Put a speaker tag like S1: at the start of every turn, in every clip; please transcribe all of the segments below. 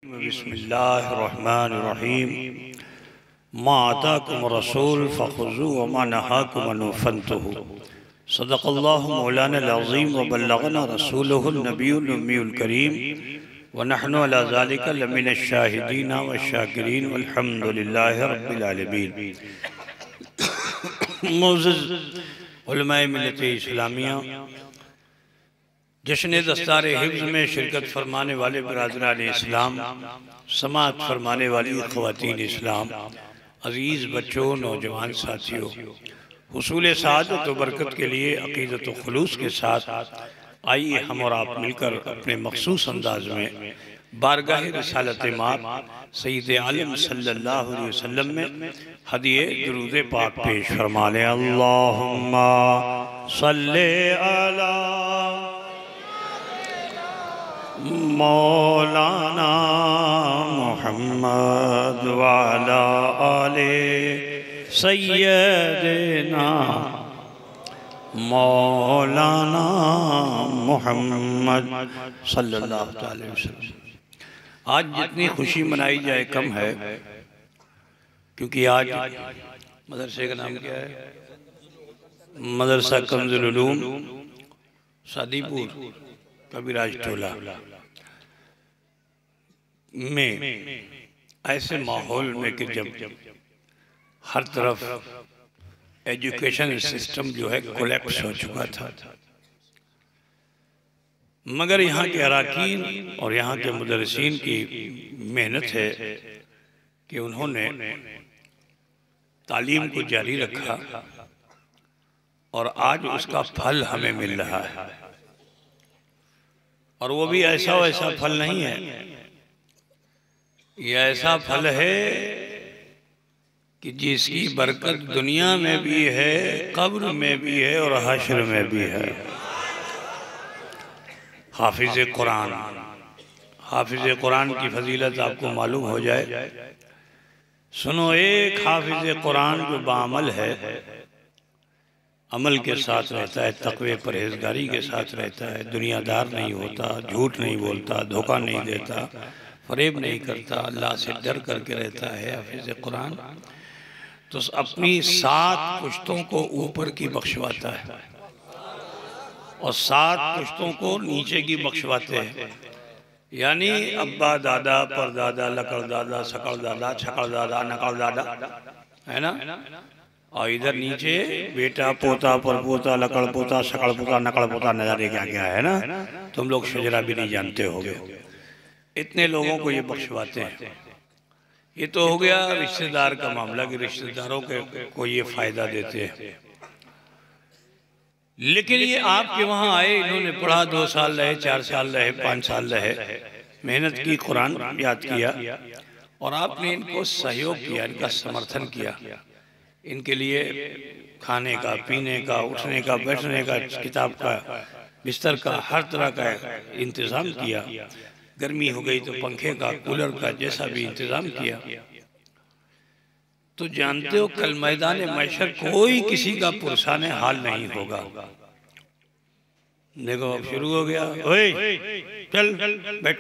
S1: बिस्मिल्लाहिर्रहमानिर्रहीम। मा आताकुम रसूल फ़ख़ुज़ू व मा नहाकुम अन्हु फ़न्तहू। सदक़ल्लाहु मौलानल अज़ीम व बल्लगना रसूलुहुन नबियुल उम्मियुल करीम व नहनु अला ज़ालिका लमिनश शाहिदीन व शाकिरीन वल्हम्दुलिल्लाहि रब्बिल आलमीन। मोअज़्ज़ज़ उलमाए मिल्लत इस्लामिया, जश्न दस्तार हिफ्ज़ में शिरकत फरमाने वाले बरादरान इस्लाम, समाअत फरमाने वाली ख़वातीन इस्लाम, अज़ीज़ बच्चों, नौजवान साथियों, हुसूल सआदत व बरकत के लिए अक़ीदत व खुलूस के साथ आइए हम और आप मिलकर अपने मख़सूस अंदाज में बारगाह रिसालत माब सय्यद आलम सल्लल्लाहु अलैहि वसल्लम में हदिये दुरूद पाक पेश फरमा लें। अल्लाहुम्मा सल्ले अला मौलाना मुहम्मद व अला आले सय्यदना मौलाना मुहम्मद सल्लल्लाहु अलैहि वसल्लम। आज जितनी खुशी मनाई जाए कम है, क्योंकि आज मदरसे का नाम क्या है? मदरसा कंजुल उलूम सादीपुर कबीराज टोला में ऐसे माहौल में कि जब हर तरफ एजुकेशन सिस्टम जो है कोलैप्स हो चुका था, मगर यहाँ के अराकीन और यहाँ के मुदर्रिसीन की मेहनत है कि उन्होंने तालीम को जारी रखा और आज उसका फल हमें मिल रहा है। और वो भी ऐसा वैसा फल नहीं है, ये ऐसा फल है कि जिसकी बरकत दुनिया में भी है, कब्र में भी है और हश्र में भी है। हाफिज़ कुरान, हाफिज़ कुरान की फजीलत आपको मालूम हो जाए। सुनो, एक हाफिज़ कुरान जो बाअमल है, अमल के साथ रहता है, तक़वे परहेज़गारी के साथ रहता है, दुनियादार नहीं होता, झूठ नहीं बोलता, धोखा नहीं देता, फरेब नहीं करता, अल्लाह से डर करके रहता है हाफिज़ कुरान, तो अपनी 7 पुश्तों को ऊपर की बख्शवाता है और 7 पुश्तों को नीचे की बख्शवाते हैं। यानी अब्बा, दादा, परदादा, लकड़ दादा, सकड़ दादा, छकड़ दादा, नकड़ दादा, है ना, और इधर नीचे बेटा, पोता, परपोता, लकड़ पोता, शकड़ पोता, नकड़ पोता, न जाने क्या क्या है ना। तुम लोग शजरा भी नहीं जानते होगे। इतने लोगों को ये बख्शवाते हैं। ये तो हो गया रिश्तेदार का मामला कि रिश्तेदारों को ये फायदा देते हैं। लेकिन ये आपके वहाँ आए, इन्होंने पढ़ा, 2 साल रहे, 4 साल रहे, 5 साल रहे, मेहनत की, कुरान याद किया और आपने इनको सहयोग किया, इनका समर्थन किया, इनके लिए खाने का, पीने का, उठने का, बैठने का, किताब का, बिस्तर का, हर तरह का इंतज़ाम किया। गर्मी हो गई तो पंखे का, कूलर का, जैसा भी इंतज़ाम किया। तो जानते हो कल मैदान महशर कोई किसी का पुरसान हाल नहीं होगा। देखो अब शुरू हो गया, ओए चल बैठ,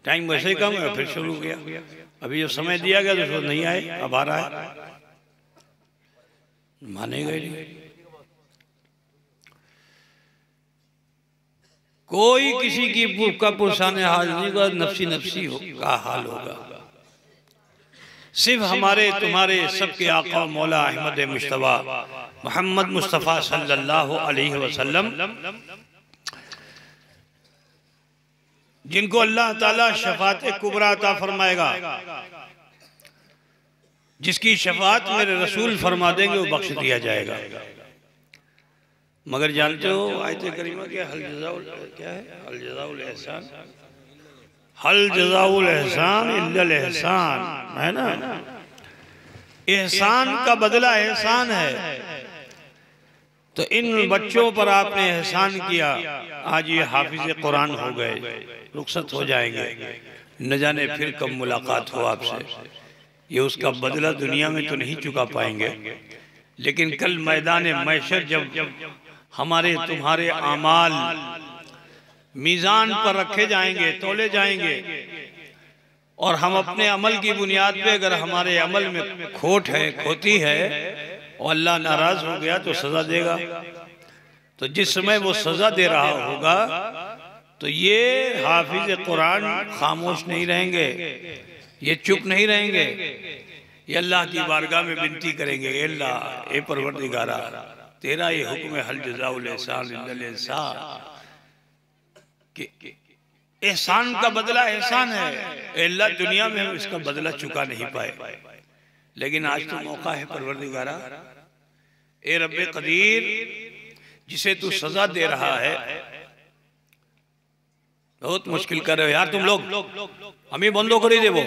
S1: टाइम वैसे ही कम है, फिर शुरू हो गया। अभी जो समय दिया गया तो नहीं आए, अब आ रहा है, मानेगा ही नहीं। कोई किसी की का पुरसान हाल नहीं होगा, नफसी नफसी का हाल होगा। सिर्फ हमारे तुम्हारे सबके आका मौला अहमद मुश्तबा मोहम्मद मुस्तफ़ा सल्लल्लाहु अलैहि वसल्लम, जिनको अल्लाह ताला शफात कुबरा अता फरमाएगा, जिसकी शफात मेरे रसूल फरमा देंगे, वो बख्श दिया जाएगा। मगर जानते हो आयत करीमा क्या हल जज़ाउल क्या है? हल जज़ाउल एहसान, हल जज़ाउल एहसान इल्लल एहसान, है ना। एहसान का बदला एहसान है। तो इन बच्चों पर आपने एहसान किया, आज ये हाफिज़ कुरान हो गए, रुखसत हो जाएंगे, न जाने फिर कब मुलाकात हो आपसे। ये उसका बदला दुनिया में तो नहीं चुका पाएंगे, लेकिन कल मैदान महशर जब हमारे तुम्हारे आमाल मीज़ान पर रखे जाएंगे, तोले जाएंगे, और हम अपने अमल की बुनियाद पे अगर हमारे अमल में खोट है, खोती है और अल्लाह नाराज हो गया तो सजा देगा। तो जिस समय वो सजा दे रहा होगा तो ये हाफिज कुरान खामोश नहीं रहेंगे, ये चुप नहीं रहेंगे, ये अल्लाह की बारगाह में विनती करेंगे, अल्लाह ए परवरदिगारा तेरा ये हुक्म है, हल जज़ाउल एहसान इल्लल एहसान, कि एहसान का बदला एहसान है, अल्लाह दुनिया में हम इसका बदला चुका नहीं पाए, लेकिन आज तो मौका है परवरदिगारा, ए रब्बे कदीर जिसे तू सजा दे रहा है, बहुत मुश्किल कर रहे हो यार तुम लोग, हम ही बंदो करी दे वो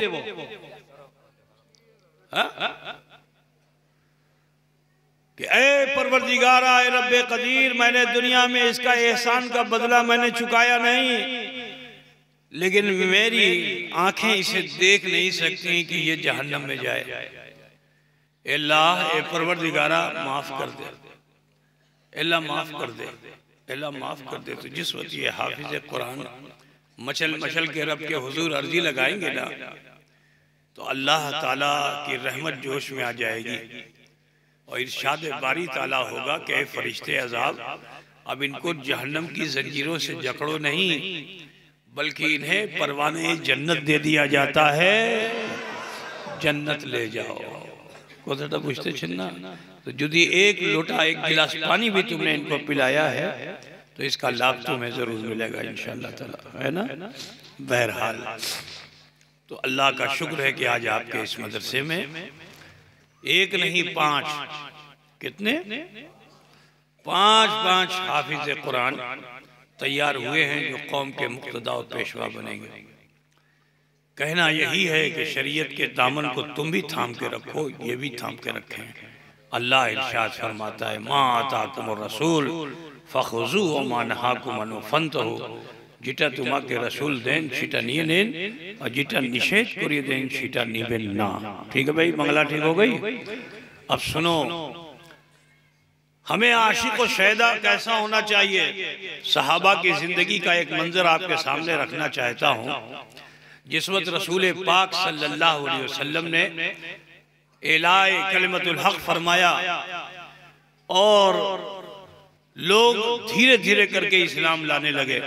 S1: कि ए परवरदिगारा ए रब्बे कदीर मैंने दुनिया में इसका एहसान का बदला मैंने चुकाया नहीं, लेकिन मेरी आंखें इसे देख नहीं सकती कि ये जहन्नम में जाए, अल्लाह ए परवरदिगारा माफ कर दे, अल्लाह माफ कर दे, अल्लाह माफ कर दे। तो जिस वक्त ये हाफिज कुरान मचल मचल के रब के हुजूर अर्जी लगाएंगे ना तो अल्लाह ताला की रहमत जोश में आ जाएगी और इरशाद बारी ताला होगा कि फरिश्ते अजाब अब इनको जहन्नम की जंजीरों से जकड़ो नहीं, बल्कि इन्हें परवाने जन्नत दे दिया जाता है, जन्नत ले जाओ। कोथटा पूछते छिन्ना तो यदि एक लोटा एक गिलास पानी भी तुमने इनको पिलाया है तो इसका लाभ तुम्हें जरूर मिलेगा इंशाअल्लाह ताला, है ना। बहरहाल तो अल्लाह का शुक्र है कि आज आपके इस मदरसे में एक नहीं 5, कितने 5 हाफिज कुरान तैयार हुए हैं जो कौम के मुक्तदा और पेशवा बनेंगे। कहना यही है कि शरीयत के दामन को तुम भी थाम के रखो, ये भी थाम के रखें। अल्लाह इरशाद फरमाता है मा आताकुमुर रसूल फखुजू व मा नहाकुम अन्हु फंतहू, जिटा तुम्हारे रसूल दें छिटा नहीं दें और जिटा निषेध करिए दें छिटा निबेन ना। ठीक है भाई, मंगला ठीक हो गई। अब सुनो, हमें आशिक व शहदा कैसा होना चाहिए, सहाबा की जिंदगी का एक मंजर आपके सामने रखना चाहता हूँ। जिस वक्त रसूल पाक सल्लल्लाहु अलैहि वसल्लम ने एलाए कलिमतुल हक फरमाया और लोग धीरे धीरे करके इस्लाम लाने लगे,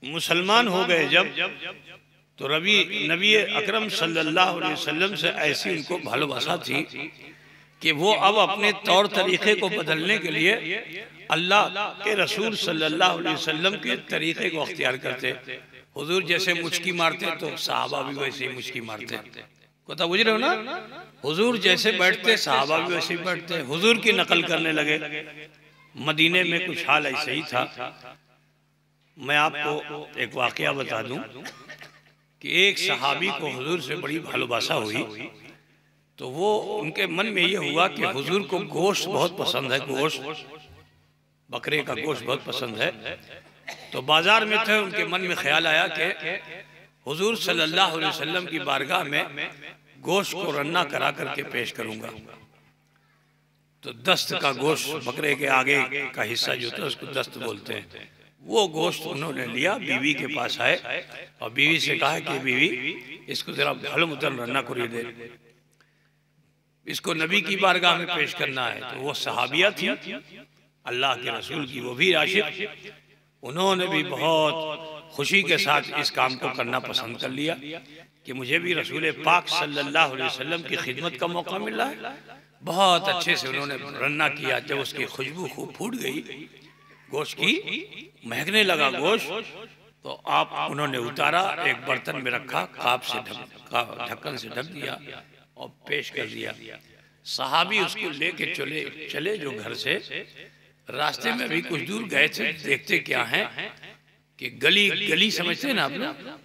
S1: मुसलमान हो गए जब, तो नबी अकरम सल्लल्लाहु अलैहि वसल्लम से ऐसी उनको भालोबासा थी कि वो अब अपने तौर तरीके को बदलने के लिए अल्लाह के रसूल सल्लल्लाहु अलैहि वसल्लम के तरीके को अख्तियार करते। हुजूर जैसे मुचकी मारते तो सहाबा भी वैसे ही मुचकी मारते, पता बुझ रहे हो ना। हुजूर जैसे बैठते सहाबा भी वैसे ही बैठते, हुजूर की नकल करने लगे। मदीने में कुछ हाल ऐसे ही था। मैं आपको एक वाकया बता दूं कि एक सहाबी को हुजूर से बड़ी भालोबासा हुई, तो वो उनके मन में ये हुआ कि हुजूर को गोश्त बहुत पसंद है, गोश्त बकरे का गोश्त बहुत पसंद है। तो बाजार में थे, उनके मन में ख्याल आया कि हुजूर सल्लल्लाहु अलैहि वसल्लम की बारगाह में गोश्त को रन्ना करा करके पेश करूंगा। तो दस्त का गोश्त, बकरे के आगे का हिस्सा जो था उसको दस्त बोलते हैं, वो गोश्त उन्होंने लिया, बीवी के पास आए और बीवी से कहा कि बीवी इसको जरा भलो मुतन रन्ना करिए दे, इसको नबी की बारगाह में पेश करना है। तो वो सहाबिया थी अल्लाह के रसूल की, वो भी आशिक, उन्होंने भी बहुत खुशी के साथ इस काम को करना पसंद कर लिया कि मुझे भी रसूल पाक सल्लल्लाहु अलैहि वसल्लम की खिदमत का मौका मिला है। बहुत अच्छे से उन्होंने रन्ना किया। जब उसकी खुशबू खूब फूट गई, गोश्त की महकने लगा गोश्त, तो आप उन्होंने उतारा, एक बर्तन में रखा, काप से ढक्कन से ढक दिया और पेश कर दिया। सहाबी उसको लेके चले जो घर से, रास्ते में भी कुछ दूर गए थे, देखते क्या है कि गली समझते ना आप ना,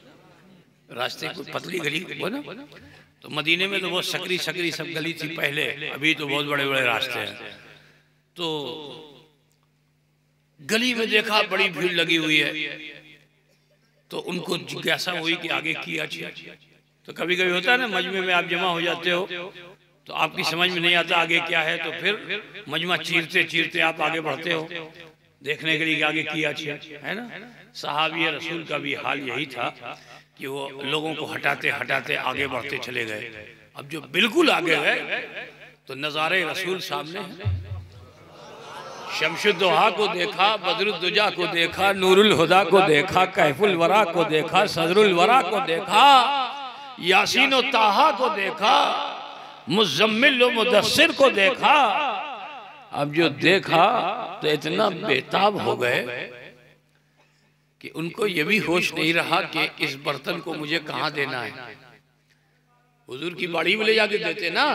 S1: रास्ते को पतली गली वो ना, तो मदीने में तो बहुत सकरी सब गली थी पहले, अभी तो बहुत बड़े बड़े रास्ते हैं। तो गली में देखा बड़ी भीड़ लगी हुई है, तो उनको जिज्ञासा हुई कि आगे किया चाहिए। तो कभी कभी होता है ना, मजमे में आप जमा हो जाते हो तो आपकी समझ में नहीं आता आगे क्या है, तो फिर मजमा चीरते चीरते आप आगे बढ़ते हो देखने के लिए कि आगे किया चाहिए, है ना। सहाबी रसूल का भी हाल यही था कि वो लोगों को हटाते हटाते आगे बढ़ते चले गए। अब जो बिल्कुल आगे गए तो नज़ारे रसूल सामने हैं। शमशुद्दोहा को देखा, बदरुद्दुजा को देखा, नूरुल हुदा को देखा, कैफुल वरा को देखा, सदरुल वरा को देखा, यासीन और ताहा को देखा, मुज़म्मिल और मुदस्सिर को देखा। अब जो देखा तो इतना बेताब हो गए कि उनको ये भी होश नहीं रहा कि इस बर्तन को मुझे कहाँ देना है। हुजूर की बाड़ी में ले जाके देते ना,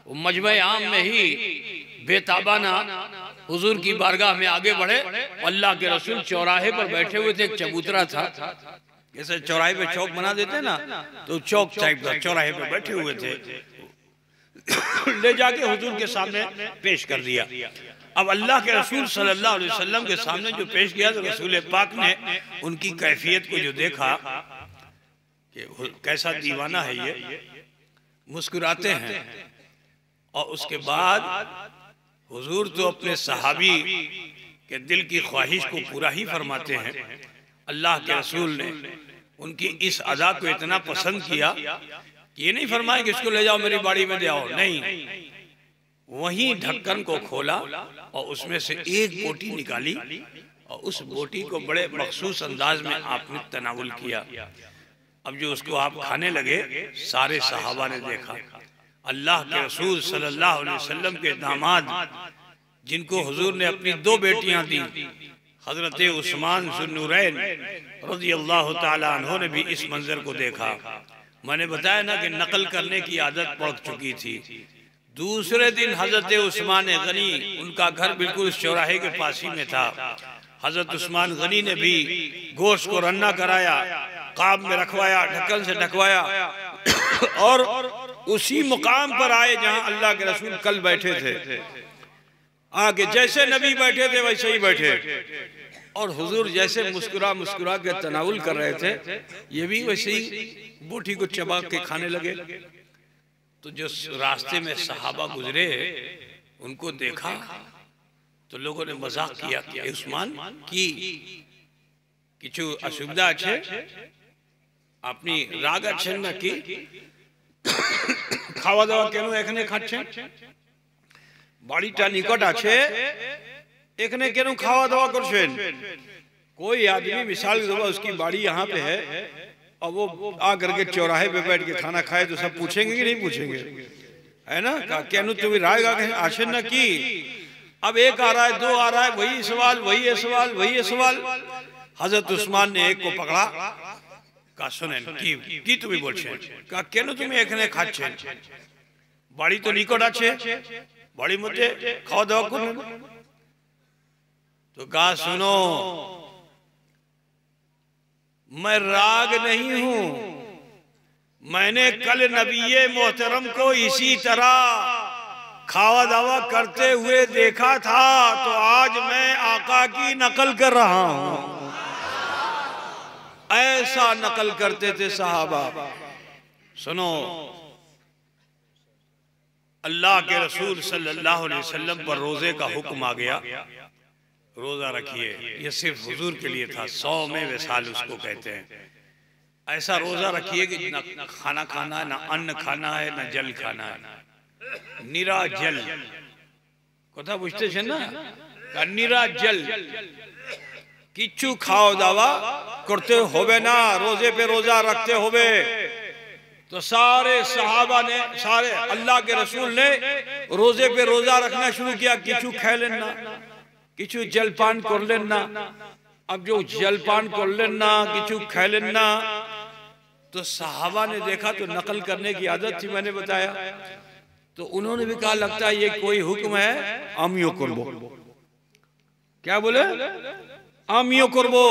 S1: वो मजमे आम में ही बेताबाना हुजूर की बारगाह में आगे बढ़े। अल्लाह के रसूल चौराहे पर बैठे हुए थे, एक चबूतरा था, जैसे चौराहे पे चौक बना देते ना, तो चौक टाइप का चौराहे पे बैठे हुए थे। ले जाके हुजूर के सामने पेश कर दिया। अब अल्लाह के रसूल सल्लल्लाहु अलैहि वसल्लम के सामने जो पेश किया तो रसूल पाक ने उनकी कैफियत को जो देखा कि कैसा दीवाना है ये, मुस्कुराते हैं। और उसके बाद हुजूर तो अपने सहाबी के दिल की ख्वाहिश को पूरा ही फरमाते हैं। अल्लाह के रसूल ने उनकी इस अदा को इतना पसंद किया कि ये नहीं फरमाया कि इसको ले जाओ मेरी बाड़ी में दे आओ, नहीं, वहीं ढक्कन को खोला और उसमें से एक बोटी निकाली और उस बोटी को बड़े मखसूस अंदाज में आपने तनावुल किया। अब जो उसको आप खाने लगे, सारे सहाबा ने देखा। अल्लाह के रसूल सल्लल्लाहु अलैहि वसल्लम के दामाद, जिनको हुजूर ने अपनी 2 बेटियां दी, हजरत उस्मान ज़ुन्नूरैन रज़ियल्लाहु ताला अन्हु ने भी इस मंजर को देखा। मैंने बताया ना कि नकल करने की आदत पड़ चुकी थी। दूसरे दिन हजरत उस्मान गनी, उनका घर बिल्कुल इस चौराहे के पास ही में था, हजरत उस्मान गनी ने भी गोश्त को रन्ना कराया, काब में रखवाया, ढक्कन से ढकवाया और उसी मुकाम पर आए जहां अल्लाह के रसूल कल बैठे थे। आगे जैसे नबी बैठे थे वैसे ही बैठे और हुजूर जैसे मुस्कुरा मुस्कुरा के तनावुल कर रहे थे, ये भी वैसे ही बूटी को चबा के खाने लगे। तो जो रास्ते में सहाबा गुजरे उनको देखा तो लोगों ने मजाक किया कि उस्मान की किछु असुविधा আছে, আপনি রাগ আছেন নাকি? খাওয়া দাওয়া কেন এখানে খাচ্ছেন? বাড়িটা নিকট আছে, এখানে কেন খাওয়া দাওয়া করছেন? कोई आदमी मिसाल के तौर पर उसकी बाड़ी यहाँ पे है और वो आकर के चौराहे पे बैठ के खाना खाए तो सब पूछेंगे कि नहीं पूछेंगे, है ना? क्या तुम्हें रायगा आशे न की। अब एक आ रहा है, 2 आ रहा है, वही सवाल, वही सवाल, वही सवाल। हजरत उस्मान ने एक को पकड़ा, कहा सुनें की तुम्हें बोलছেন, कहा কেন তুমি এখানে খাচ্ছেন? বাড়ি তো নিকট আছে, বাড়ির মধ্যে খাওয়া দাওয়া করুন। तो कहा सुनो, मैं राग नहीं हूं, मैंने कल नबीए मोहतरम को इसी तरह खावा दावा करते हुए देखा था, तो आज मैं आका की नकल कर रहा हूं। ऐसा नकल करते थे सहाबा। सुनो, अल्लाह के रसूल सल्लल्लाहु अलैहि वसल्लम पर रोजे का हुक्म आ गया, रोजा रखिए। ये सिर्फ हुजूर के लिए था, 100 में विसाल उसको कहते हैं। ऐसा रोजा रखिए कि न खाना खाना है, न अन्न खाना है, न जल खाना है, निरा जल। कथा बुझते ना, निरा जल, किच्छु खाओ दावा करते होवे ना, रोजे पे रोजा रखते होवे। तो सारे सहाबा ने, सारे अल्लाह के रसूल ने रोजे पे रोजा रखना शुरू किया। किच्छु खा लेना, किच्छु जलपान कर लेना। अब जो जलपान कर लेना, किच्छु खा लेना, तो सहाबा ने देखा तो नकल करने की आदत थी, मैंने बताया। तो उन्होंने भी कहा लगता है ये कोई हुक्म है, आमियो करबो। क्या बोले? आमियो करबो।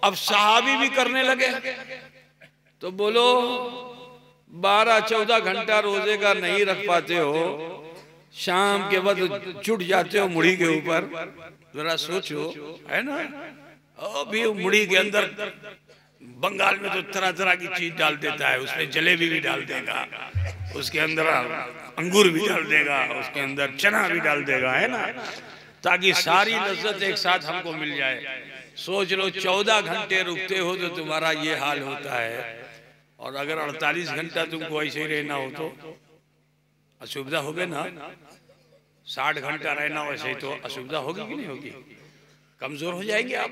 S1: अब सहाबी भी करने लगे। तो बोलो 12-14 घंटा रोजे का नहीं रख पाते हो, शाम के बाद छुट जाते हो मुड़ी के ऊपर, जरा सोचो, है ना? अभी मुड़ी के अंदर बंगाल में तो तरह तरह की चीज डाल देता है, उसमें जलेबी भी डाल देगा, उसके अंदर अंगूर भी डाल देगा, उसके अंदर चना भी डाल देगा, है ना, ताकि सारी लज्जत एक साथ हमको मिल जाए। सोच लो 14 घंटे रुकते हो तो तुम्हारा ये हाल होता है, और अगर 48 घंटा तुमको ऐसे ही रहना हो तो असुविधा होगी ना। 60 घंटा रहना वैसे ही तो असुविधा होगी कि नहीं होगी, कमजोर हो जाएंगे आप।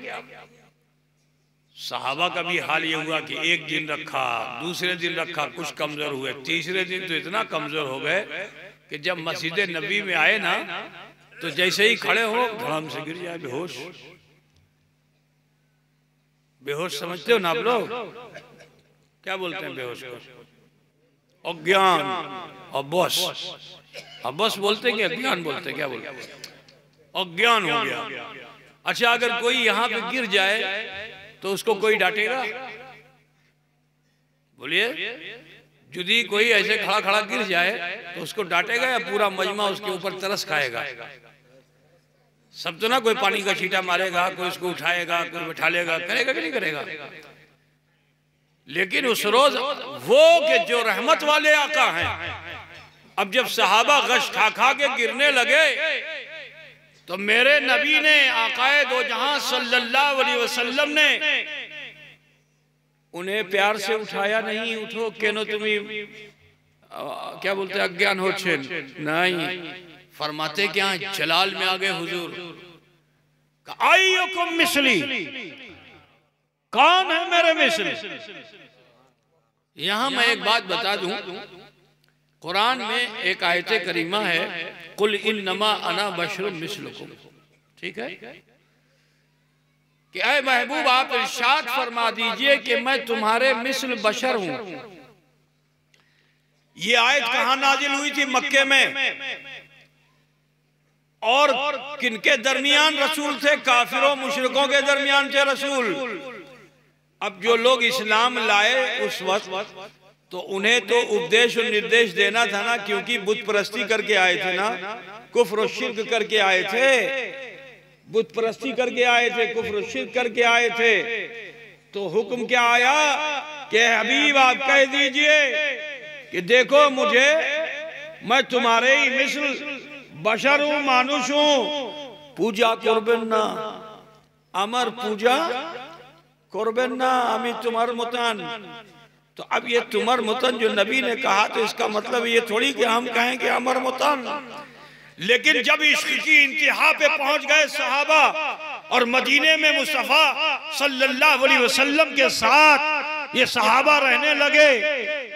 S1: सहाबा का भी हाल ये हुआ कि एक दिन रखा, दूसरे दिन रखा, कुछ कमजोर हुए, तीसरे दिन तो इतना कमजोर हो गए कि जब मस्जिद नबी में आए ना तो जैसे ही खड़े हो धड़ाम से गिर जाए बेहोश। बेहोश समझते हो ना आप लोग, क्या बोलते हैं बेहोश को? अज्ञान और बस। अब बस बोलते हैं अज्ञान बोलते हैं, क्या बोलते हैं? अज्ञान हो गया। अच्छा, अगर कोई यहाँ पे गिर जाए तो उसको कोई डांटेगा? बोलिए, यदि कोई ऐसे खड़ा खड़ा गिर जाए तो उसको डांटेगा या पूरा मजमा उसके ऊपर तरस खाएगा? सब तो ना, कोई पानी का छींटा मारेगा, कोई उसको उठाएगा, कोई बैठा लेगा, करेगा कि नहीं करेगा? लेकिन उस रोज वो के जो रहमत वाले आका हैं, अब जब सहाबा गश खा खा के गिरने लगे तो मेरे नबी ने, आकाए दो जहां सल्लल्लाहु अलैहि वसल्लम ने उन्हें प्यार से उठाया नहीं, उठो केनो तुम्हें क्या बोलते हैं अज्ञान हो छेन नहीं, फरमाते क्या जलाल में आ गए हुजूर, आइयुकुम मिसली, कौन है मेरे मिसली? यहां मैं एक बात बता दूं, कुरान में एक आयत करीमा है, कुल इन्नमा अना बशरुम मिसलुकुम, ठीक है, कि ऐ महबूब आप इरशाद फरमा दीजिए कि मैं तुम्हारे मिसल बशर हूं। ये आयत कहां नाजिल हुई थी? मक्के में। और किनके दरमियान रसूल थे? काफिरों मुशरिकों के दरमियान थे रसूल। अब जो लोग इस्लाम लाए उस वक्त तो उन्हें तो उपदेश और निर्देश देना था ना, क्योंकि बुत परस्ती करके आए थे ना, कुफ्र और शिर्क करके आए थे, बुत परस्ती करके आए थे, कुफ्र और शिर्क करके आए थे। तो हुक्म क्या आया कि हबीब आप कह दीजिए कि देखो मुझे, मैं तुम्हारे ही मिसल बशर हूं, मानुष हूं, पूजा करबेन ना, अमर पूजा करबेन ना, আমি तुम्हार मुतान। तो अब ये तुमर मुतन जो नबी ने कहा, तो इसका मतलब ये थोड़ी कि हम कहें कि अमर मुतन। लेकिन जब इश्क की इंतहा पे पहुंच गए सहाबा और मदीने में मुस्तफा सल्लल्लाहु अलैहि वसल्लम के साथ ये सहाबा रहने लगे,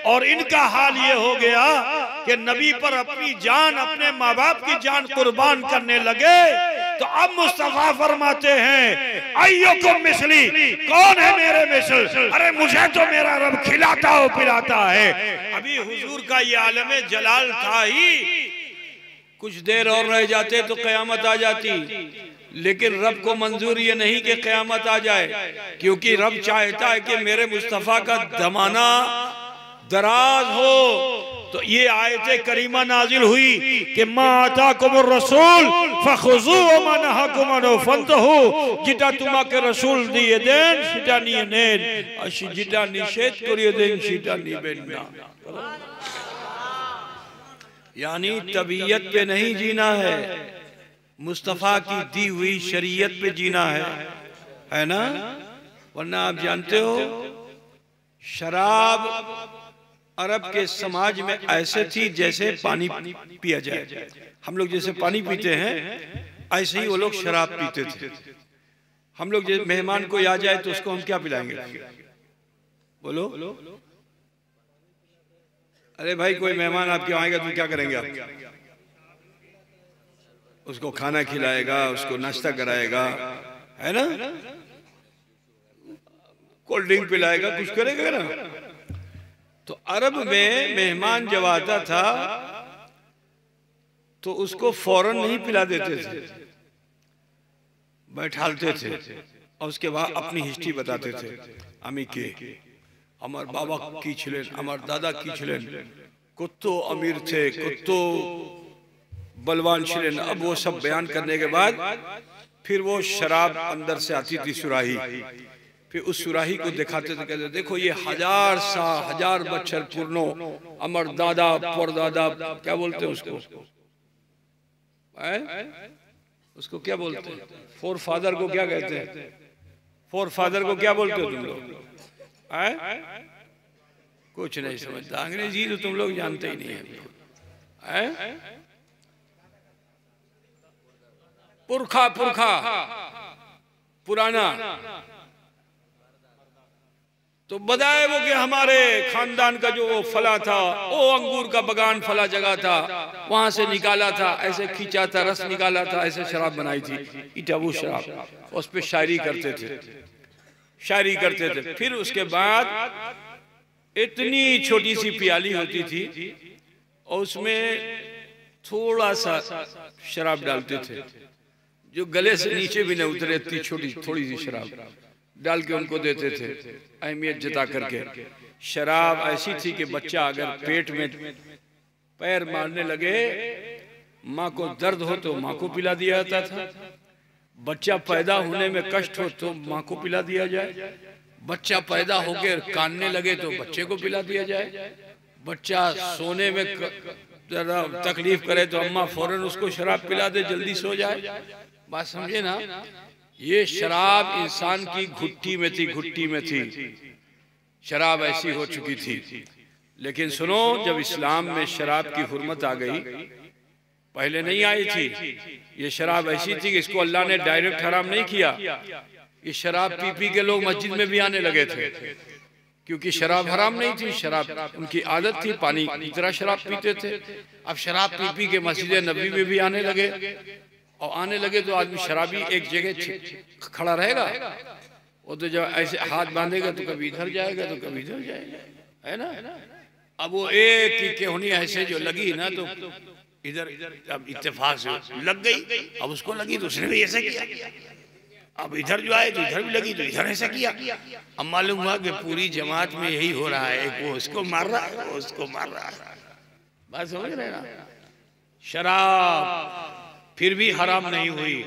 S1: और इनका हाल ये हो गया कि नबी पर अपनी जान, अपने माँ बाप की जान कुर्बान करने लगे। तो अब मुस्तफा फरमाते हैं अय्युकुम मिसली, कौन है मेरे मिसल? अरे मुझे तो मेरा रब खिलाता हो पिलाता है। अभी हुजूर का ये आलम जलाल था ही, कुछ देर और रह जाते तो कयामत आ जाती, लेकिन रब को मंजूर ये नहीं कि कयामत आ जाए, क्योंकि रब चाहता है कि मेरे मुस्तफा का जमाना दराज हो। तो ये आयत करीमा नाजिल हुई कि मा आताकुमुर रसूल फखुजू व मा नहाकुम अन्हु फंतहू, যেটা তোমাকে রাসূল দিয়ে দেন সেটা নিয়ে নেন, আর যেটা নিষেধ করিয়ে দেন সেটা নেবেন না। यानी तबीयत पे नहीं जीना है, मुस्तफा की दी हुई शरीयत पे जीना है ना। वरना आप जानते हो शराब अरब के समाज में ऐसे थी जैसे पानी पिया जाए। हम लोग जैसे पानी पीते हैं ऐसे ही वो लोग शराब पीते थे। हम लोग जैसे मेहमान कोई आ जाए तो उसको हम क्या पिलाएंगे? बोलो, अरे भाई कोई मेहमान आपके आएगा तो क्या करेंगे आप? उसको खाना खिलाएगा, उसको नाश्ता कराएगा, है ना, कोल्ड ड्रिंक पिलाएगा, कुछ करेगा ना। तो अरब में मेहमान जब आता था तो उसको फौरन नहीं पिला देते थे, बैठालते थे और उसके बाद अपनी हिस्ट्री बताते थे। আমি কে, আমার বাবা কি ছিলেন, আমার দাদা কি ছিলেন, কত अमीर थे, कत बलवान छिलेन। अब वो सब बयान करने के बाद फिर वो शराब अंदर से आती थी सुराही, फिर उस सुराही को दिखाते थे, कहते देखो ये 1000 बच्चर पुरनो अमर दादा परदादा, क्या बोलते हैं उसको, उसको क्या बोलते हैं, फोर फादर को क्या कहते हैं, फोर फादर को क्या बोलते हो तुम लोग? कुछ नहीं समझता, अंग्रेजी तो तुम लोग जानते ही नहीं है। पुरखा, पुरखा, पुराना। तो बताए वो कि हमारे खानदान का जो वो फला था, वो अंगूर का बगान फला जगह था, वहां से निकाला था, ऐसे खींचा था, रस निकाला था, ऐसे शराब बनाई थी, इटाबू शराब, उस पे शायरी करते थे, शायरी करते थे। फिर उसके बाद इतनी छोटी सी प्याली होती थी और उसमें थोड़ा सा शराब डालते थे, जो गले से नीचे भी न उतरे, इतनी छोटी थोड़ी सी शराब डाल के उनको देते थे, अहमियत जता करके। शराब ऐसी थी कि बच्चा अगर पेट में पैर मारने लगे, माँ को दर्द हो तो माँ को पिला दिया जाता था, बच्चा पैदा होने में कष्ट हो तो माँ को पिला दिया जाए, बच्चा पैदा होकर कानने लगे तो बच्चे को पिला दिया जाए, बच्चा सोने में जरा तकलीफ करे तो अम्मा फौरन उसको शराब पिला दे, जल्दी सो जाए। बात समझे ना? ये शराब इंसान की घुट्टी में थी, घुट्टी में थी, शराब ऐसी हो चुकी थी। लेकिन सुनो, जब इस्लाम में शराब की हुर्मत आ गई, पहले नहीं आई थी, ये शराब ऐसी थी कि इसको अल्लाह ने डायरेक्ट हराम नहीं किया। ये शराब पी पी के लोग मस्जिद में भी आने लगे थे, क्योंकि शराब हराम नहीं थी, शराब उनकी आदत थी, पानी की तरह शराब पीते थे। अब शराब पी पी के मस्जिद नबी में भी आने लगे, और आने लगे तो आदमी शराबी एक जगह खड़ा रहेगा, वो तो जब ऐसे हाथ बांधेगा तो कभी इधर जाएगा तो कभी इधर जाएगा, है ना? अब वो एक की केहनी ऐसे जो लगी ना, तो इधर अब इत्तेफाक से लग गई, अब उसको लगी तो उसने भी ऐसे किया, अब इधर जो आए तो इधर भी लगी तो इधर ऐसा किया। अब मालूम हुआ कि पूरी जमात में यही हो रहा है, वो उसको मार रहा है, वो उसको मार रहा है। बात समझ रहे ना? शराब फिर भी हराम नहीं हुई।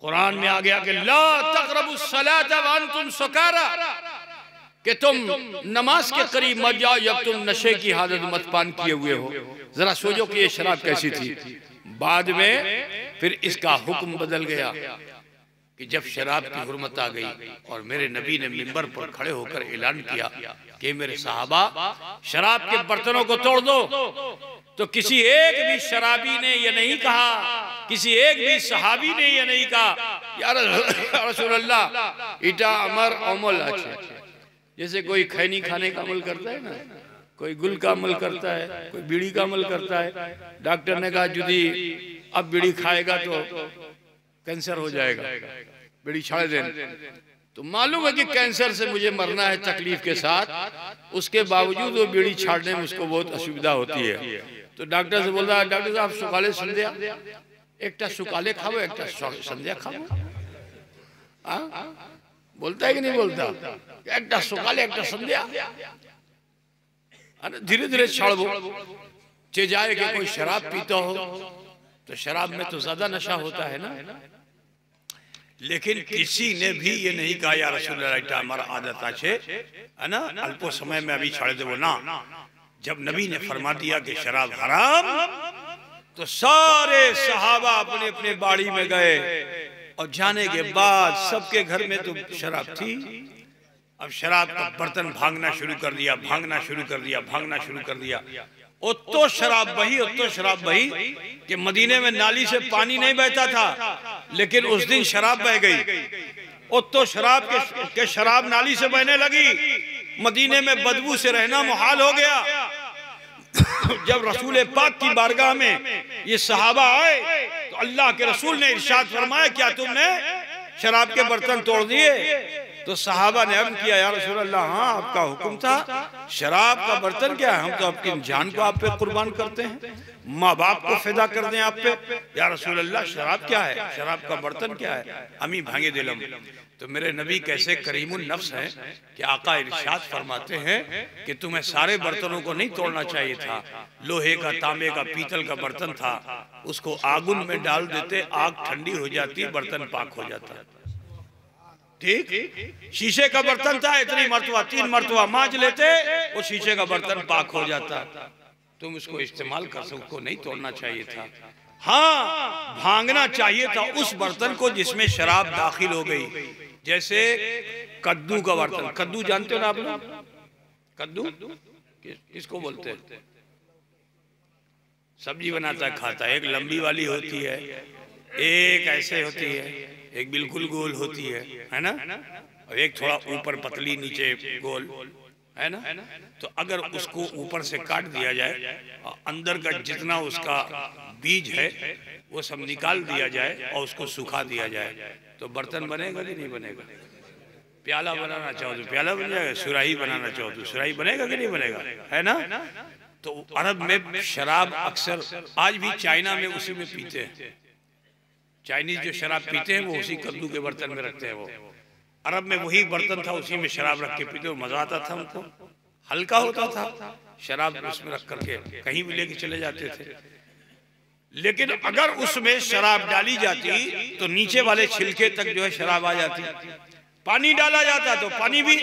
S1: कुरान में आ गया कि ला तक़रबुस सलाता व अंतुम सुकारा, कि तुम नमाज के करीब मत जाओ जब तुम नशे की हालत मत पान किए हुए हो। जरा सोचो कि ये शराब कैसी थी। बाद में फिर इसका हुक्म बदल गया कि जब शराब की हुर्मत आ गई और मेरे नबी ने मिंबर पर खड़े होकर ऐलान किया कि मेरे सहाबा शराब के बर्तनों को तोड़ दो, तो किसी एक भी शराबी ने ये नहीं कहा, किसी एक भी सहाबी ने ये नहीं कहा या रसूल अल्लाह इटा अमर अमल। अच्छा, जैसे कोई खैनी खाने का अमल करता है ना, कोई गुल का अमल करता है, कोई बीड़ी का अमल करता है। डॉक्टर ने कहा यदि अब बीड़ी खाएगा तो कैंसर हो जाएगा, बीड़ी छोड़ देना। तो मालूम है कि कैंसर से मुझे मरना है तकलीफ के साथ, उसके बावजूद वो बीड़ी छाड़ने में उसको बहुत असुविधा होती है। तो डॉक्टर से बोल रहा है, डॉक्टर साहब सुकाले संध्या, एक सुकाले खाओ एक संध्या खाओ। बोलता है कि नहीं बोलता? एक सुकाले एक संध्या, धीरे धीरे छाड़ो। चे जाए कि कोई शराब पीता हो तो शराब में तो ज्यादा नशा होता है ना, लेकिन किसी ने भी ये नहीं कहा या रसूल अल्लाह हमारा आदत आछे है ना, अल्पो समय में अभी छाड़ देवो ना। जब नबी ने फरमा दिया कि शराब हराम, तो सारे सहाबा अपने अपने बाड़ी में गए, और जाने के बाद सबके घर में तो शराब थी। अब शराब का बर्तन भागना शुरू कर दिया, भागना शुरू कर दिया, भागना शुरू कर दिया। उतो शराब बही, उतो शराब बही कि मदीने में नाली से पानी नहीं बहता था, लेकिन उस दिन शराब बह गई। उतो शराब के शराब नाली से बहने लगी, मदीने में बदबू से रहना मुहाल हो गया। जब रसूल पाक की बारगाह में ये सहाबा आए तो अल्लाह के रसूल ने इरशाद फरमाया, क्या तुमने शराब के बर्तन तोड़ दिए? तो सहाबा ने अर्ज किया, या रसूल अल्लाह हाँ आपका हुक्म था, शराब का बर्तन क्या है, हम तो आपकी जान को आप पे कुर्बान करते हैं, माँ बाप को फिदा कर दें आप पे। या रसूल अल्लाह शराब क्या है, शराब का बर्तन क्या है? अमी भांगे दिलम। तो मेरे नबी कैसे करीमुन नफ्स हैं कि आका इरशाद फरमाते हैं कि तुम्हें सारे बर्तनों को नहीं तोड़ना चाहिए था। लोहे का, तांबे का, पीतल का बर्तन था, उसको आगुन में डाल देते, आग ठंडी हो जाती, बर्तन पाक हो जाता। ठीक, शीशे का बर्तन था, इतनी मरतबा 3 मरतबा मांज लेते, वो शीशे का बर्तन पाक हो जाता। तुम उसको इस्तेमाल कर सकते, नहीं तोड़ना चाहिए था। हाँ, भांगना चाहिए था उस बर्तन को जिसमें शराब दाखिल हो गई, जैसे कद्दू का बर्तन, कद्दू जानते हो ना आप लोग? कद्दू किसको बोलते हैं? सब्जी बनाता है, खाता है। एक लंबी वाली होती है, एक ऐसे होती है, एक बिल्कुल गोल होती है ना, और एक थोड़ा ऊपर पतली नीचे गोल, है ना। तो अगर उसको ऊपर से काट दिया जाए और अंदर का जितना उसका बीज है वो सब निकाल दिया जाए और उसको सुखा दिया जाए तो बर्तन बनेगा कि नहीं बनेगा? प्याला बनाना चाहो तो प्याला बन जाएगा, सुराही बनाना चाहो तो सुराही बनेगा कि नहीं बनेगा, है ना। तो अरब में शराब अक्सर आज भी चाइना में उसी में पीते हैं। चाइनीज जो शराब पीते हैं वो उसी कद्दू के बर्तन में रखते हैं। वो अरब में वही बर्तन था, उसी में शराब रख के पीते, मजा आता था उनको, हल्का होता था, शराब उसमें रख करके कहीं भी लेके चले जाते थे। लेकिन अगर उसमें शराब डाली जाती तो नीचे वाले छिलके तक जो है शराब आ जाती। पानी डाला जाता तो पानी भी,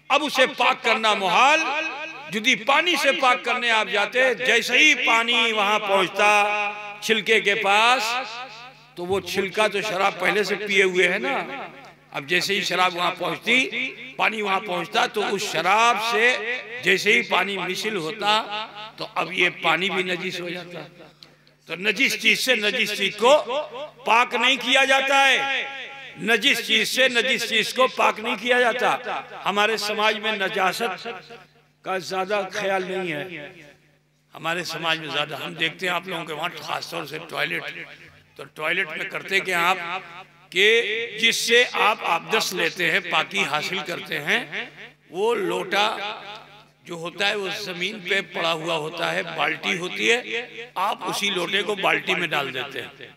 S1: अब उसे पाक करना मुहाल। यदि पानी से पाक करने आप जाते, जैसे ही पानी वहां पहुंचता छिलके के पास, तो वो छिलका तो शराब पहले से पिए हुए है ना, अब जैसे ही शराब वहां पहुंचती, पानी वहां पहुंचता, तो उस शराब से जैसे ही पानी मिश्रित होता तो अब ये पानी भी नजीस हो जाता। तो नजीस चीज से नजीस चीज को पाक नहीं किया जाता है, नजीस चीज से नजीस चीज को पाक नहीं किया जाता। हमारे समाज में नजासत का ज्यादा ख्याल नहीं है, हमारे समाज में ज्यादा हम देखते हैं आप लोगों के वहां खासतौर से टॉयलेट, तो टॉयलेट में करते क्या आप कि जिससे आप आबदस लेते हैं, पाकी हासिल करते हैं, वो लोटा जो होता है वो जमीन पे पड़ा हुआ होता है, बाल्टी होती है, आप उसी लोटे को बाल्टी में डाल देते हैं।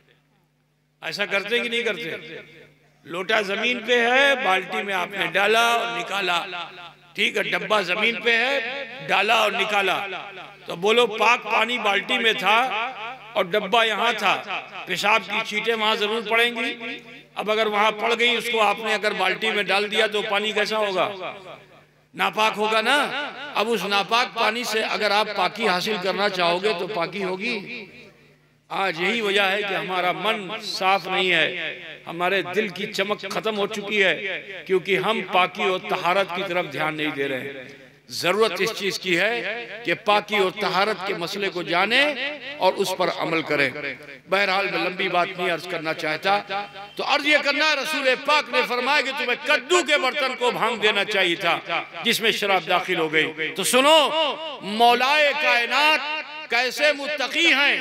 S1: ऐसा करते हैं कि नहीं करते? लोटा जमीन पे है, बाल्टी में आपने डाला और निकाला, ठीक है, डब्बा जमीन पे है, डाला और निकाला, तो बोलो पाक पानी बाल्टी में था और डब्बा यहाँ था, पेशाब की छींटें वहां जरूर पड़ेंगी। अब अगर वहां पड़ गई, उसको आपने अगर बाल्टी में डाल दिया तो पानी कैसा होगा? नापाक होगा ना। अब उस नापाक पानी से अगर आप पाकी हासिल करना चाहोगे तो पाकी होगी? आज यही वजह है कि हमारा मन साफ नहीं है, हमारे दिल की चमक खत्म हो चुकी है, क्योंकि हम पाकी और तहारत की तरफ ध्यान नहीं दे रहे हैं। जरूरत इस चीज की है कि पाकी और तहारत के मसले को जाने और उस पर अमल करें। बहरहाल मैं लंबी बात नहीं अर्ज करना चाहता, तो अर्ज ये करना, रसूल पाक ने फरमाया कि तुम्हें कद्दू के बर्तन को भांग देना चाहिए था जिसमें शराब दाखिल हो गई। तो सुनो, मौलाए कायनात कैसे मुत्तकी हैं।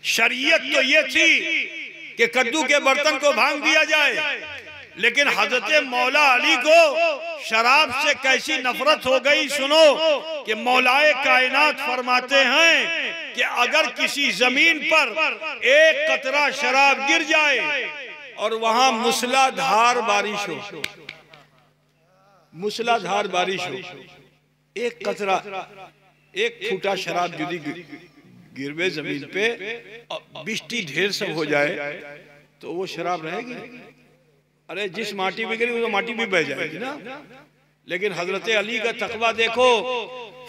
S1: शरीयत तो ये थी कि कद्दू के बर्तन को भांग दिया जाए, लेकिन हजरत मौला अली को शराब से कैसी नफरत हो गई। सुनो कि मौलाए कायनात फरमाते हैं कि अगर किसी जमीन पर एक कतरा शराब गिर जाए और वहां मूसलाधार बारिश हो, मूसलाधार बारिश हो, एक कतरा, एक फूटा शराब यदि गिरवे जमीन पे और बिस्टी ढेर सब हो जाए तो वो शराब रहेगी? अरे जिस माटी में गिरी वो माटी भी बह जाएगी ना। लेकिन हजरत अली का तकवा देखो,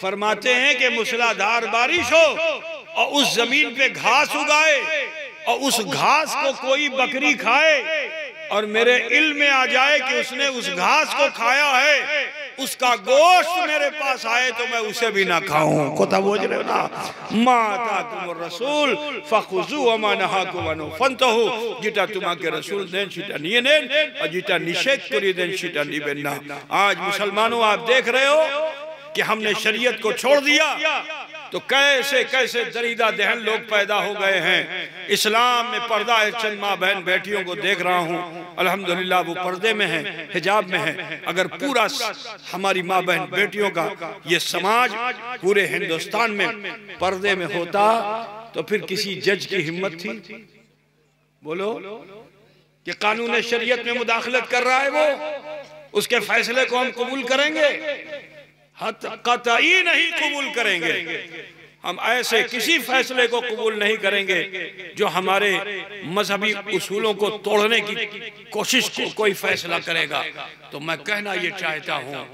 S1: फरमाते हैं कि मूसलाधार बारिश हो और उस जमीन पे घास उगाए और उस घास को कोई बकरी खाए और मेरे इल्म में आ जाए कि उसने उस घास को खाया है, उसका गोश्त मेरे पास आए तो मैं उसे भी ना खाऊं। कोता बोझ रहे हो ना, माता तुम रसूल फखुजू वमा नहाकुम अनु फंतहु, जिटा तुम्हारे रसूल देन छिटा नहीं देन और जिटा निषेध करी देन छिटा नहीं बनना। आज मुसलमानों आप देख रहे हो कि हमने शरीयत को छोड़ दिया तो कैसे कैसे दरीदा दहन लोग पैदा हो गए हैं। इस्लाम में पर्दा है, चंद माँ बहन बेटियों को देख रहा हूँ, अल्हम्दुलिल्लाह वो पर्दे में है, हिजाब में है। अगर पूरा हमारी माँ बहन बेटियों का ये समाज पूरे हिंदुस्तान में पर्दे में होता तो फिर किसी जज की हिम्मत थी? बोलो कि कानून शरीयत में मुदाखलत कर रहा है वो, उसके फैसले को हम कबूल करेंगे? कतई नहीं कबूल करेंगे। हम ऐसे किसी फैसले को कबूल नहीं करेंगे जो हमारे मजहबी उसूलों को तोड़ने की कोशिश को कोई फैसला करेगा। तो मैं कहना ये चाहता हूँ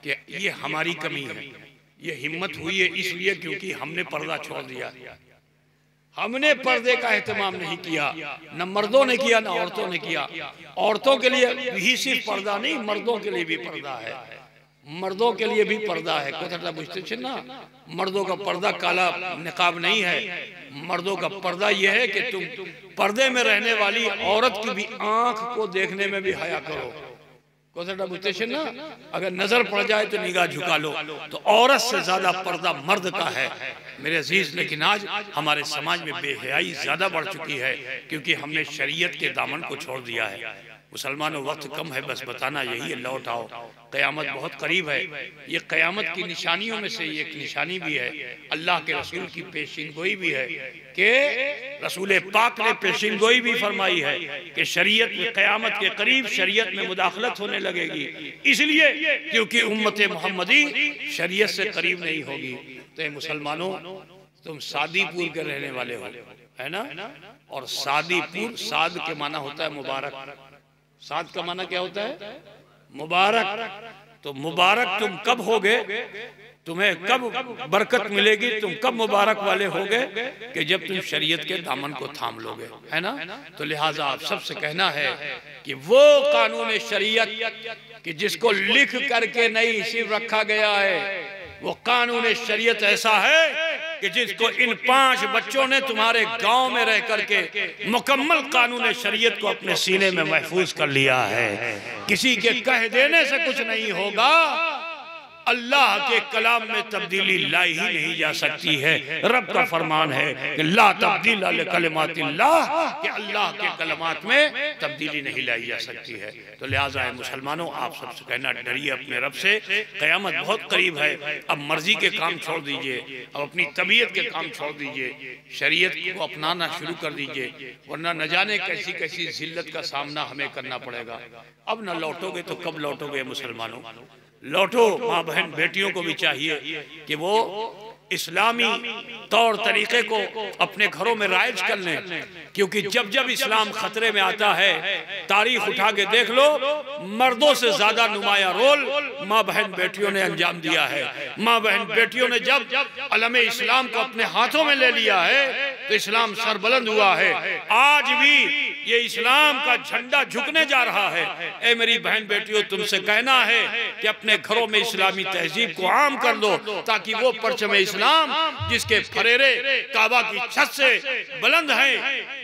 S1: कि ये हमारी कमी है, ये हिम्मत हुई है इसलिए क्योंकि हमने पर्दा छोड़ दिया। हमने पर्दे का एहतमाम नहीं किया, न मर्दों ने किया न औरतों ने किया। औरतों के लिए भी सिर्फ पर्दा नहीं, मर्दों के लिए भी पर्दा है, मर्दों के लिए भी पर्दा है। कथटा बुझते ना, मर्दों का पर्दा काला निकाब नहीं है, मर्दों का पर्दा यह है कि तुम पर्दे में रहने वाली औरत की भी आंख को देखने में भी हया करो। कथटा बुझते ना, अगर नजर पड़ जाए तो निगाह झुका लो। तो औरत से ज्यादा पर्दा मर्द का है मेरे अजीज। लेकिन आज हमारे समाज में बेहयाई ज्यादा बढ़ चुकी है, क्योंकि हमने शरीयत के दामन को छोड़ दिया है। मुसलमानों, वक्त कम है, बस बताना यही है, लौट आओ, क़यामत बहुत करीब है। ये क़यामत की निशानियों में से एक निशानी भी है, अल्लाह के रसूल की पेशिनगोई भी है कि रसूल पाक ने पेशिनगोई भी फरमाई है कि शरीयत में क़यामत के करीब शरीयत में मुदाखलत होने लगेगी, इसलिए क्योंकि उम्मत मोहम्मदी शरीयत से करीब नहीं होगी। तो मुसलमानों, तुम सादीपुर के रहने वाले हो, है ना? और सादीपुर, साद के माना होता है मुबारक। साद का माना क्या होता है? मुबारक। तो मुबारक तुम कब होगे, तुम्हें कब बरकत मिलेगी, तुम कब मुबारक वाले होगे कि जब तुम शरीयत के दामन को थाम लोगे, है ना? तो लिहाजा आप सबसे कहना है कि वो कानून शरीयत कि जिसको लिख करके नहीं सिर्फ रखा गया है, वो कानून शरीयत ऐसा है कि जिसको इन 5 बच्चों ने तुम्हारे गांव में रह करके मुकम्मल कानून शरीयत को अपने सीने में महफूज कर लिया है। किसी के कह देने से कुछ नहीं होगा, अल्लाह के कलाम में तब्दीली लाई ही नहीं जा सकती है। रब का फरमान है कि ला तब्दील लिकलिमातिल्लाह, कि अल्लाह के कलमात में तब्दीली नहीं लाई जा सकती है। तो लिहाजा है मुसलमानों, आप सबसे कहना, डरिए अपने रब से, क़यामत बहुत करीब है। अब मर्जी के काम छोड़ दीजिए, अब अपनी तबीयत के काम छोड़ दीजिए, शरीयत को अपनाना शुरू कर दीजिए, वरना न जाने कैसी कैसी जिल्लत का सामना हमें करना पड़ेगा। अब न लौटोगे तो कब लौटोगे मुसलमानों? लौटो। माँ बहन बेटियों को भी चाहिए कि वो इस्लामी तौर तरीके को अपने घरों में राइज कर लें, क्योंकि जब जब इस्लाम खतरे में आता है, तारीख उठा के देख लो, मर्दों से ज्यादा नुमाया रोल माँ बहन बेटियों ने अंजाम दिया है। माँ बहन बेटियों ने जब अलम इस्लाम को अपने हाथों में ले लिया है तो इस्लाम सरबुलंद हुआ है। आज भी ये इस्लाम का झंडा झुकने जा रहा है। ए मेरी बहन बेटियों, तुमसे कहना है कि अपने घरों में इस्लामी तहजीब को आम कर दो, ताकि वो परचम इस्लाम जिसके फरेरे काबा की छत से बुलंद हैं,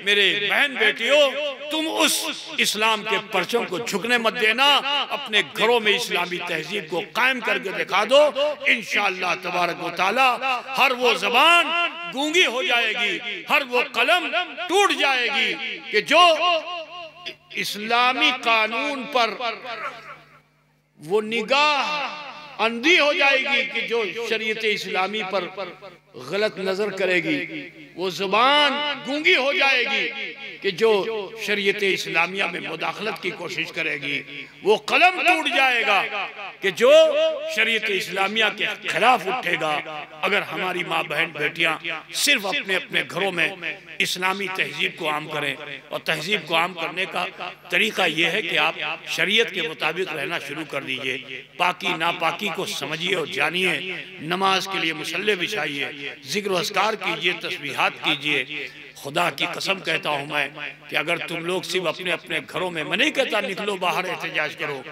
S1: मेरे बहन बेटियों, तुम उस इस्लाम के परचम को झुकने मत देना। अपने घरों में इस्लामी तहजीब को कायम करके दिखा दो। इंशाअल्लाह तबारक व तआला हर वो जबान गूंगी हो जाएगी, हर वो कलम टूट जाएगी कि जो इस्लामी कानून पर वो निगाह अंधी हो जाएगी कि जो शरीयत इस्लामी पर गलत नजर करेगी, वो जुबान गूंगी हो जाएगी कि जो शरीयत इस्लामिया में मुदाखलत की कोशिश करेगी, वो कलम टूट जाएगा कि जो शरीयत इस्लामिया के खिलाफ उठेगा। अगर हमारी माँ बहन बेटियां सिर्फ अपने अपने घरों में इस्लामी तहजीब को आम करें, और तहजीब को आम करने का तरीका यह है कि आप शरीयत के मुताबिक रहना शुरू कर दीजिए, पाकी नापाकी को समझिए और जानिए, नमाज के लिए मुसल्ले बिछाइए, जिक्र अस्कार कीजिए, तस्बीहात कीजिए। खुदा की कसम कहता हूँ मैं कि अगर तुम लोग सिर्फ अपने अपने घरों में, मैं नहीं कहता निकलो बाहर एहतजाज करो,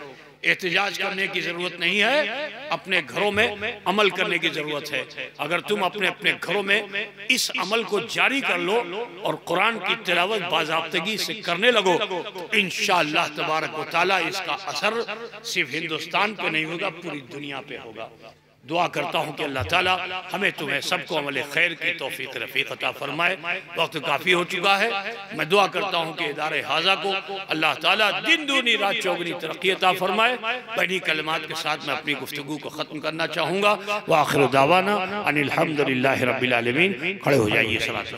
S1: एहतजाज करने की जरूरत नहीं है, अपने घरों में अमल करने की जरूरत है। अगर तुम अपने अपने घरों में इस अमल को जारी कर लो और कुरान की तिलावत बाज़ाब्तगी से करने लगो, तो इंशाअल्लाह तबारक व तआला इसका असर सिर्फ हिंदुस्तान पे नहीं होगा, पूरी दुनिया पे होगा। दुआ करता हूँ कि अल्लाह ताला हमें तुम्हें सबको अमल खैर की तौफीक रफ़ीक अता फरमाए। वक्त काफ़ी हो चुका है। मैं दुआ करता हूँ कि इदारे हाजा को अल्लाह ताला दिन दूनी रात चौगुनी तरक्की अता फरमाए। बनी कलमात के साथ मैं अपनी गुफ्तगू को ख़त्म करना चाहूँगा। व आखिर दावाना अनिल हम्दुलिल्लाहि रब्बिल आलमीन। खड़े हो जाइए। सलात